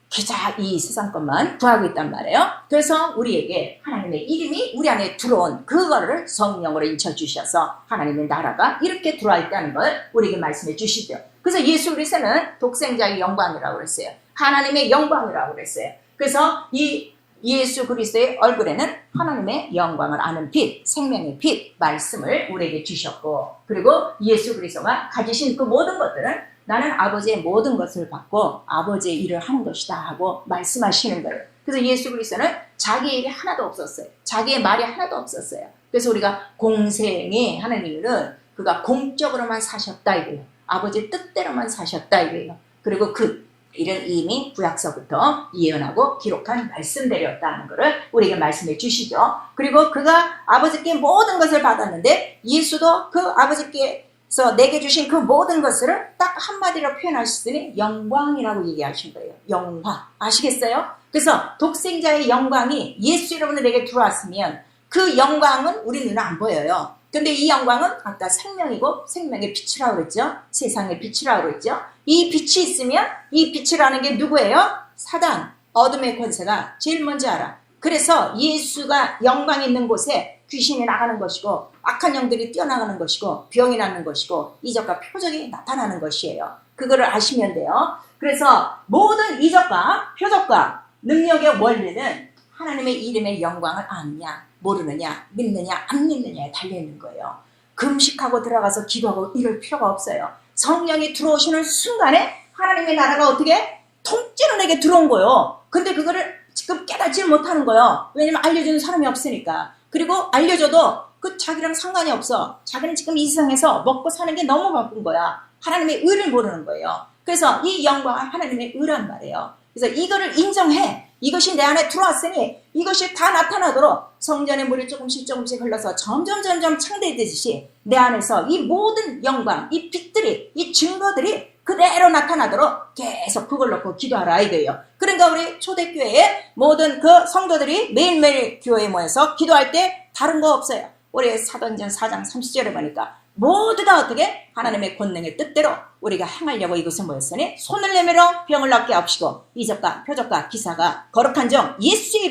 기자 이 세상 것만 구하고 있단 말이에요. 그래서 우리에게 하나님의 이름이 우리 안에 들어온 그거를 성령으로 인쳐주셔서 하나님의 나라가 이렇게 들어와 있다는 걸 우리에게 말씀해 주시죠. 그래서 예수 그리스도는 독생자의 영광이라고 그랬어요. 하나님의 영광이라고 그랬어요. 그래서 이 예수 그리스도의 얼굴에는 하나님의 영광을 아는 빛, 생명의 빛, 말씀을 우리에게 주셨고, 그리고 예수 그리스도가 가지신 그 모든 것들은 나는 아버지의 모든 것을 받고 아버지의 일을 하는 것이다 하고 말씀하시는 거예요. 그래서 예수 그리스도는 자기의 일이 하나도 없었어요. 자기의 말이 하나도 없었어요. 그래서 우리가 공생애 하는 이유는 그가 공적으로만 사셨다 이거예요. 아버지 뜻대로만 사셨다 이거예요. 그리고 그 일은 이미 구약서부터 예언하고 기록한 말씀대로였다는 것을 우리에게 말씀해 주시죠. 그리고 그가 아버지께 모든 것을 받았는데, 예수도 그 아버지께서 내게 주신 그 모든 것을 딱 한마디로 표현하시더니 영광이라고 얘기하신 거예요. 영광. 아시겠어요? 그래서 독생자의 영광이 예수 이름으로 내게 들어왔으면 그 영광은 우리 눈에 안 보여요. 근데 이 영광은 아까 생명이고 생명의 빛이라고 그랬죠. 세상의 빛이라고 그랬죠. 이 빛이 있으면 이 빛이라는 게 누구예요? 사단, 어둠의 권세가 제일 먼저 알아. 그래서 예수가 영광 있는 곳에 귀신이 나가는 것이고 악한 영들이 뛰어나가는 것이고 병이 낫는 것이고 이적과 표적이 나타나는 것이에요. 그거를 아시면 돼요. 그래서 모든 이적과 표적과 능력의 원리는 하나님의 이름의 영광을 아느냐 모르느냐 믿느냐 안 믿느냐에 달려있는 거예요. 금식하고 들어가서 기도하고 이럴 필요가 없어요. 성령이 들어오시는 순간에 하나님의 나라가 어떻게 통째로 내게 들어온 거예요. 근데 그거를 지금 깨닫지 못하는 거예요. 왜냐면 알려주는 사람이 없으니까. 그리고 알려줘도 그 자기랑 상관이 없어. 자기는 지금 이 세상에서 먹고 사는 게 너무 바쁜 거야. 하나님의 의를 모르는 거예요. 그래서 이 영광은 하나님의 의란 말이에요. 그래서 이거를 인정해. 이것이 내 안에 들어왔으니 이것이 다 나타나도록 성전의 물이 조금씩 흘러서 점점 창대되듯이 내 안에서 이 모든 영광, 이 빛들이, 이 증거들이 그대로 나타나도록 계속 그걸 놓고 기도하라 이거예요. 그러니까 우리 초대교회의 모든 그 성도들이 매일매일 교회에 모여서 기도할 때 다른 거 없어요. 우리 사도행전 4장 30절에 보니까 모두 다 어떻게 하나님의 권능의 뜻대로 우리가 행하려고 이것을 모였으니 손을 내밀어 병을 낫게 하시고 이적과 표적과 기사가 거룩한 정 예수의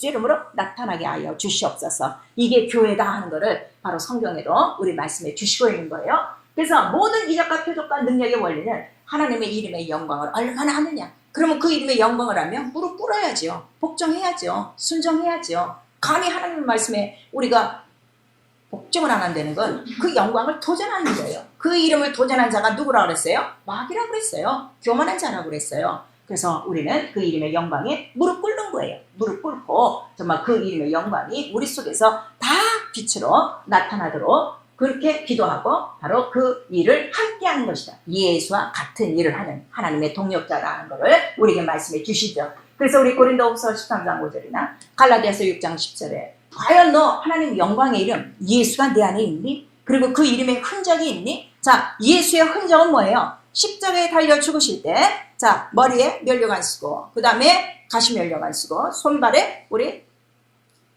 이름으로 나타나게 하여 주시옵소서. 이게 교회다 하는 것을 바로 성경에도 우리 말씀해 주시고 있는 거예요. 그래서 모든 이적과 표적과 능력의 원리는 하나님의 이름의 영광을 얼마나 하느냐. 그러면 그 이름의 영광을 하면 무릎 꿇어야죠. 복종해야죠. 순종해야죠. 감히 하나님의 말씀에 우리가 복종을 안 한다는 건 그 영광을 도전하는 거예요. 그 이름을 도전한 자가 누구라고 그랬어요? 마귀라고 그랬어요. 교만한 자라고 그랬어요. 그래서 우리는 그 이름의 영광에 무릎 꿇는 거예요. 무릎 꿇고 정말 그 이름의 영광이 우리 속에서 다 빛으로 나타나도록 그렇게 기도하고 바로 그 일을 함께 하는 것이다. 예수와 같은 일을 하는 하나님의 동력자라는 것을 우리에게 말씀해 주시죠. 그래서 우리 고린도후서 13장 5절이나 갈라디아서 6장 10절에 과연 너 하나님 영광의 이름 예수가 내 안에 있니? 그리고 그 이름의 흔적이 있니? 자, 예수의 흔적은 뭐예요? 십자가에 달려 죽으실 때 자, 머리에 면류관 쓰고 그 다음에 가시 면류관 쓰고 손발에 우리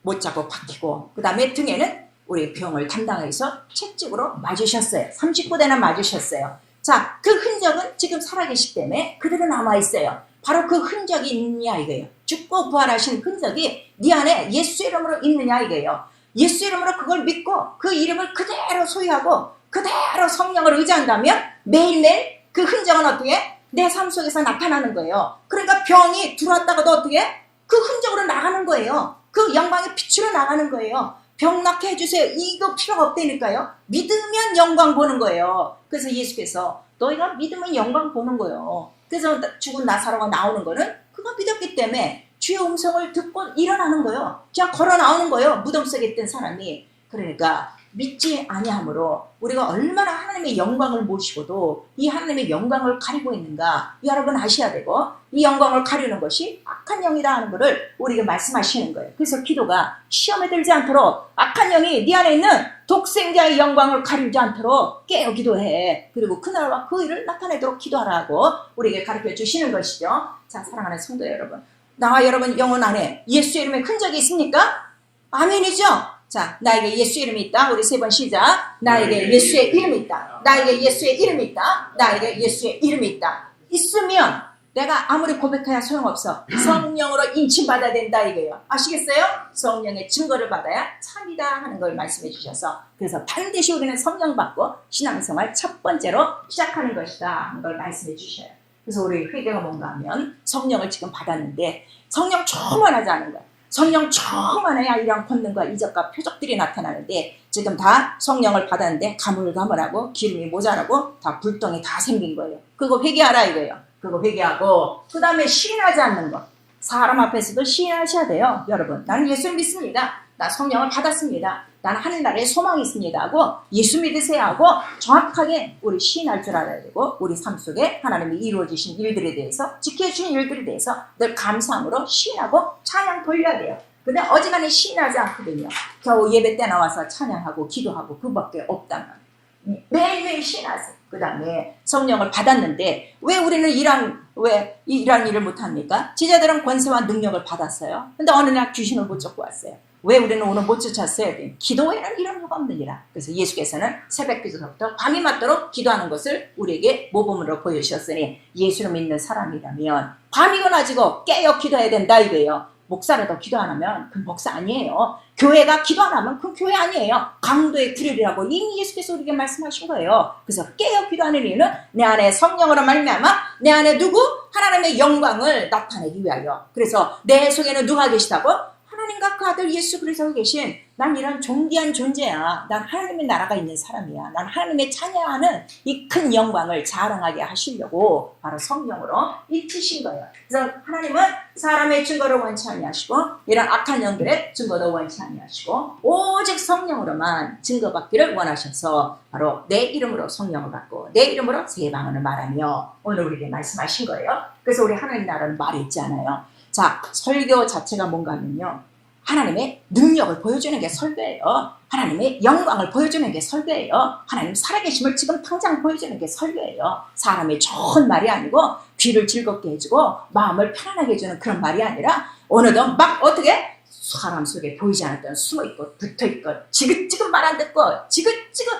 못자국 박히고 그 다음에 등에는 우리 병을 담당해서 채찍으로 맞으셨어요. 39대나 맞으셨어요. 자, 그 흔적은 지금 살아계시기 때문에 그대로 남아있어요. 바로 그 흔적이 있느냐 이거예요. 죽고 부활하신 흔적이 네 안에 예수 이름으로 있느냐 이거예요. 예수 이름으로 그걸 믿고 그 이름을 그대로 소유하고 그대로 성령을 의지한다면 매일매일 그 흔적은 어떻게 내 삶 속에서 나타나는 거예요. 그러니까 병이 들어왔다가도 어떻게 그 흔적으로 나가는 거예요. 그 영광의 빛으로 나가는 거예요. 병 낫게 해주세요. 이거 필요가 없다니까요. 믿으면 영광 보는 거예요. 그래서 예수께서 너희가 믿으면 영광 보는 거예요. 그래서 죽은 나사로가 나오는 거는 그가 믿었기 때문에 주의 음성을 듣고 일어나는 거예요. 그냥 걸어 나오는 거예요. 무덤 속에 있던 사람이. 그러니까 믿지 아니함으로 우리가 얼마나 하나님의 영광을 모시고도 이 하나님의 영광을 가리고 있는가 여러분 아셔야 되고 이 영광을 가리는 것이 악한 영이다 하는 것을 우리에게 말씀하시는 거예요. 그래서 기도가 시험에 들지 않도록 악한 영이 네 안에 있는 독생자의 영광을 가리지 않도록 깨어 기도해. 그리고 그날과 그 일을 나타내도록 기도하라고 우리에게 가르쳐 주시는 것이죠. 자, 사랑하는 성도 여러분, 나와 여러분 영혼 안에 예수 이름의 흔적이 있습니까? 아멘이죠? 자, 나에게 예수 이름이 있다. 우리 세 번 시작. 나에게 예수의 이름이 있다. 나에게 예수의 이름이 있다. 나에게 예수의 이름이 있다. 있으면 내가 아무리 고백해야 소용없어. 성령으로 인침받아야 된다 이거예요. 아시겠어요? 성령의 증거를 받아야 참이다 하는 걸 말씀해 주셔서 그래서 반드시 우리는 성령 받고 신앙생활 첫 번째로 시작하는 것이다 하는 걸 말씀해 주셔요. 그래서 우리 회개가 뭔가 하면 성령을 지금 받았는데 성령 충만하지 않은 거야. 성령 충만해야 이런 권능과 이적과 표적들이 나타나는데 지금 다 성령을 받았는데 가물가물하고 기름이 모자라고 다 불똥이 다 생긴 거예요. 그거 회개하라 이거예요. 그거 회개하고 그 다음에 시인하지 않는 거. 사람 앞에서도 시인하셔야 돼요. 여러분, 나는 예수를 믿습니다. 나 성령을 받았습니다. 나는 하늘나라에 소망이 있습니다 하고 예수 믿으세요 하고 정확하게 우리 시인할 줄 알아야 되고 우리 삶 속에 하나님이 이루어지신 일들에 대해서 지켜주신 일들에 대해서 늘 감사함으로 시인하고 찬양 돌려야 돼요. 근데 어지간히 시인하지 않거든요. 겨우 예배 때 나와서 찬양하고 기도하고 그밖에 없다면 매일매일 시인하세요. 그 다음에 성령을 받았는데 왜 우리는 이런 일을 못합니까? 제자들은 권세와 능력을 받았어요. 근데 어느 날 귀신을 못 쫓고 왔어요. 왜 우리는 오늘 못 쫓았어요? 기도에는 이런 거 없느니라. 그래서 예수께서는 새벽 기도부터 밤이 맞도록 기도하는 것을 우리에게 모범으로 보여주셨으니 예수를 믿는 사람이라면 밤이고 낮이고 깨어 기도해야 된다 이거예요. 목사라도 기도 안 하면 그 목사 아니에요. 교회가 기도 안 하면 그 교회 아니에요. 강도의 구렬이라고 이미 예수께서 우리에게 말씀하신 거예요. 그래서 깨어 기도하는 이유는 내 안에 성령으로 말미암아 내 안에 누구? 하나님의 영광을 나타내기 위하여. 그래서 내 속에는 누가 계시다고? 하나님과 그 아들 예수 그리스도가 계신 난 이런 존귀한 존재야. 난 하나님의 나라가 있는 사람이야. 난 하나님의 찬양하는 이 큰 영광을 자랑하게 하시려고 바로 성령으로 입히신 거예요. 그래서 하나님은 사람의 증거를 원치 아니하시고 이런 악한 영들의 증거도 원치 아니하시고 오직 성령으로만 증거받기를 원하셔서 바로 내 이름으로 성령을 받고 내 이름으로 새 방언을 말하며 오늘 우리에게 말씀하신 거예요. 그래서 우리 하나님 나라는 말이 있지 않아요. 자, 설교 자체가 뭔가 하면요. 하나님의 능력을 보여주는 게 설교예요. 하나님의 영광을 보여주는 게 설교예요. 하나님 살아계심을 지금 당장 보여주는 게 설교예요. 사람의 좋은 말이 아니고 귀를 즐겁게 해주고 마음을 편안하게 해주는 그런 말이 아니라 어느덧 막 어떻게 사람 속에 보이지 않았던 숨어있고 붙어있고 지긋지긋 말 안 듣고 지긋지긋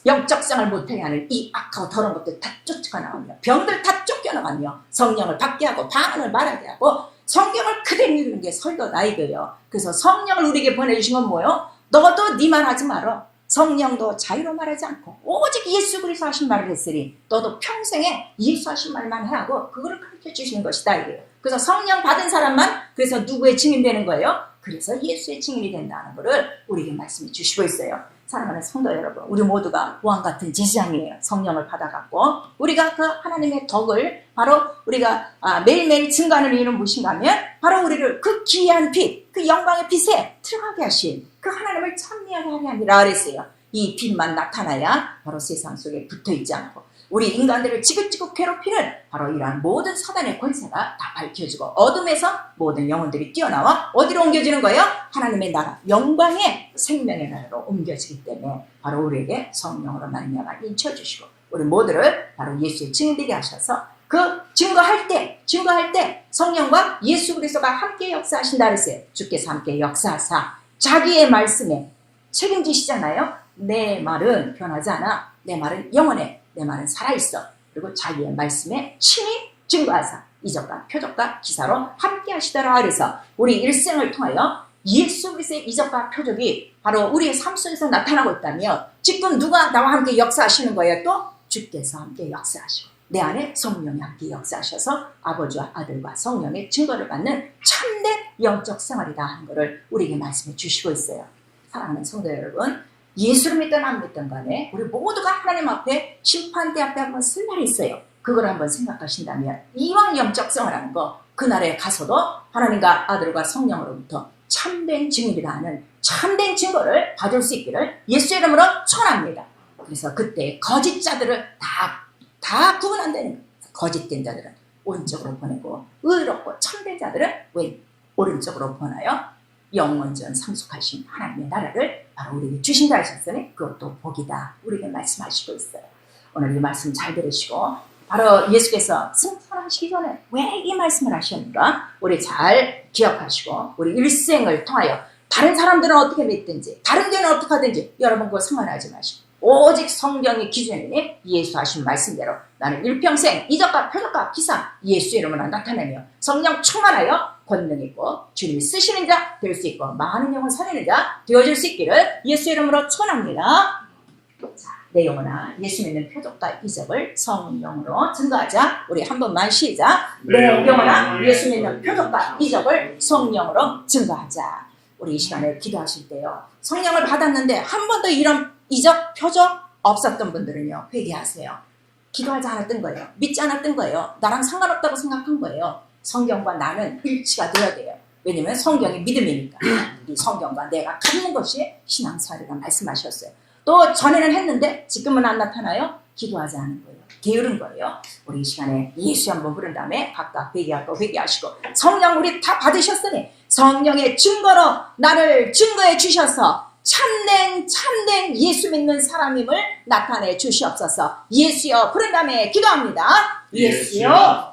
영적성을 못하게 하는 이 악하고 더러운 것들 다 쫓아나가며 병들 다 쫓겨나가며 성령을 받게 하고 방언을 말하게 하고 성경을 그대로 읽는 게 설교나이고요. 그래서 성령을 우리에게 보내주신 건 뭐예요? 너도 네 말 하지 말어. 성령도 자유로 말하지 않고 오직 예수 그리스도 하신 말을 했으니 너도 평생에 예수 하신 말만 해 하고 그거를 가르쳐 주시는 것이다 이래요. 그래서 성령 받은 사람만 그래서 누구의 증인 되는 거예요? 그래서 예수의 증인이 된다는 것을 우리에게 말씀해 주시고 있어요. 사랑하는 성도 여러분, 우리 모두가 왕 같은 제사장이에요. 성령을 받아갖고 우리가 그 하나님의 덕을 바로 우리가 매일매일 증거하는 이유는 무엇인가 하면 바로 우리를 그 귀한 빛, 그 영광의 빛에 들어가게 하신 그 하나님을 찬미하게 하게 합니다 그랬어요. 이 빛만 나타나야 바로 세상 속에 붙어있지 않고 우리 인간들을 지긋지긋 괴롭히는 바로 이러한 모든 사단의 권세가 다 밝혀지고 어둠에서 모든 영혼들이 뛰어나와 어디로 옮겨지는 거예요? 하나님의 나라, 영광의 생명의 나라로 옮겨지기 때문에 바로 우리에게 성령으로 말미암아 인쳐주시고 우리 모두를 바로 예수의 증인되게 하셔서 그 증거할 때 성령과 예수 그리스도가 함께 역사하신다 그랬어요. 주께서 함께 역사하사 자기의 말씀에 책임지시잖아요. 내 말은 변하지 않아. 내 말은 영원해. 내 말은 살아있어. 그리고 자기의 말씀에 친히 증거하사 이적과 표적과 기사로 함께 하시더라. 그래서 우리 일생을 통하여 예수 그리스도의 이적과 표적이 바로 우리의 삶 속에서 나타나고 있다면 지금 누가 나와 함께 역사하시는 거예요? 또 주께서 함께 역사하시고 내 안에 성령이 함께 역사하셔서 아버지와 아들과 성령의 증거를 받는 참된 영적 생활이다 하는 것을 우리에게 말씀해 주시고 있어요. 사랑하는 성도 여러분, 예수를 믿든 안 믿든 간에 우리 모두가 하나님 앞에 심판대 앞에 한번 쓸 날이 있어요. 그걸 한번 생각하신다면 이왕 영적성을 하는 거 그날에 가서도 하나님과 아들과 성령으로부터 참된 증인이라 하는 참된 증거를 받을 수 있기를 예수의 이름으로 축원합니다. 그래서 그때 거짓자들을 다 구분 안 되는 거예요. 거짓된 자들은 오른쪽으로 보내고 의롭고 참된 자들은 오른쪽으로 보내요. 영원전 상속하신 하나님의 나라를 바로 우리에게 주신다 하셨으니 그것도 복이다 우리에게 말씀하시고 있어요. 오늘 이 말씀 잘 들으시고 바로 예수께서 승천하시기 전에 왜 이 말씀을 하셨는가 우리 잘 기억하시고 우리 일생을 통하여 다른 사람들은 어떻게 믿든지 다른 데는 어떻게 하든지 여러분 그거 상관하지 마시고 오직 성경의 기준이니 예수 하신 말씀대로 나는 일평생 이적과 표적과 기사 예수 이름으로 나타내며 성령 충만하여 권능 있고 주님이 쓰시는 자 될 수 있고 많은 영혼 살리는 자 되어질 수 있기를 예수 이름으로 축원합니다. 자, 내 영혼아 예수 믿는 표적과 이적을 성령으로 증거하자. 우리 한 번만 시작. 내 영혼아 예수 믿는 표적과 이적을 성령으로 증거하자. 우리 이 시간에 기도하실 때요 성령을 받았는데 한 번도 이런 이적 표적 없었던 분들은요 회개하세요. 기도하지 않았던 거예요. 믿지 않았던 거예요. 나랑 상관없다고 생각한 거예요. 성경과 나는 일치가 되어야 돼요. 왜냐면 성경이 믿음이니까. 이 성경과 내가 갖는 것이 신앙생활이라 말씀하셨어요. 또 전에는 했는데 지금은 안 나타나요? 기도하지 않은 거예요. 게으른 거예요. 우리 이 시간에 예수 한번 부른 다음에 각각 회개할 거 회개하시고 성령 우리 다 받으셨으니 성령의 증거로 나를 증거해 주셔서 참된 예수 믿는 사람임을 나타내 주시옵소서. 예수여 부른 다음에 기도합니다. 예수여